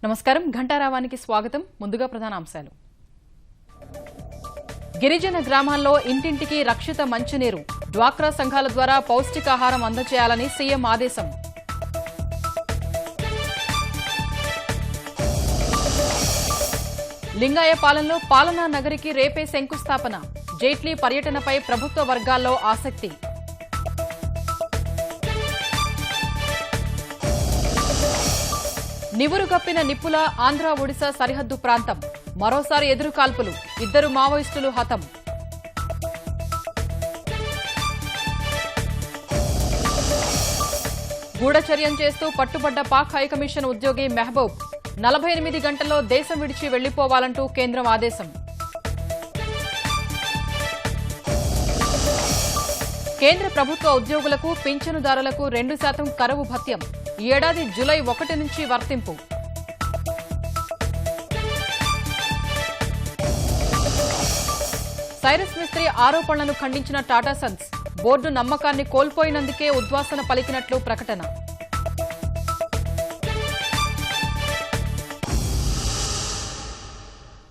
నమస్కారం ఘంటారావానికి స్వాగతం. ముందుగా ప్రధాన అంశాలు. గిరిజన గ్రామాల్లో ఇంటింటికి రక్షిత మంచినీరు, డ్వాక్రా సంఘాల ద్వారా పౌష్టికాహారం అందజేయాలని సీఎం ఆదేశం. లింగాయపాలెంలో పాలనా నగరికి రేపే శంకుస్థాపన, జైట్లీ పర్యటనపై ప్రభుత్వ వర్గాల్లో ఆసక్తి. నివురుగప్పిన నిప్పుల ఆంధ్ర ఒడిశా సరిహద్దు ప్రాంతం, మరోసారి ఎదురుకాల్పులు, 2 మావోయిస్టులు హతం. గూఢచర్యం చేస్తూ పట్టుబడ్డ పాక్ హైకమిషన్ ఉద్యోగి మెహబూబ్, 48 గంటల్లో దేశం విడిచి వెళ్లిపోవాలంటూ కేంద్రం ఆదేశం. కేంద్ర ప్రభుత్వ ఉద్యోగులకు, పింఛనుదారులకు 2% కరువు భత్యం ఈ ఏడాది జూలై 1 నుంచి వర్తింపు. సైరస్ మిస్త్రీ ఆరోపణలను ఖండించిన టాటా సన్స్, బోర్డు నమ్మకాన్ని కోల్పోయినందుకే ఉద్వాసన పలికినట్లు ప్రకటన.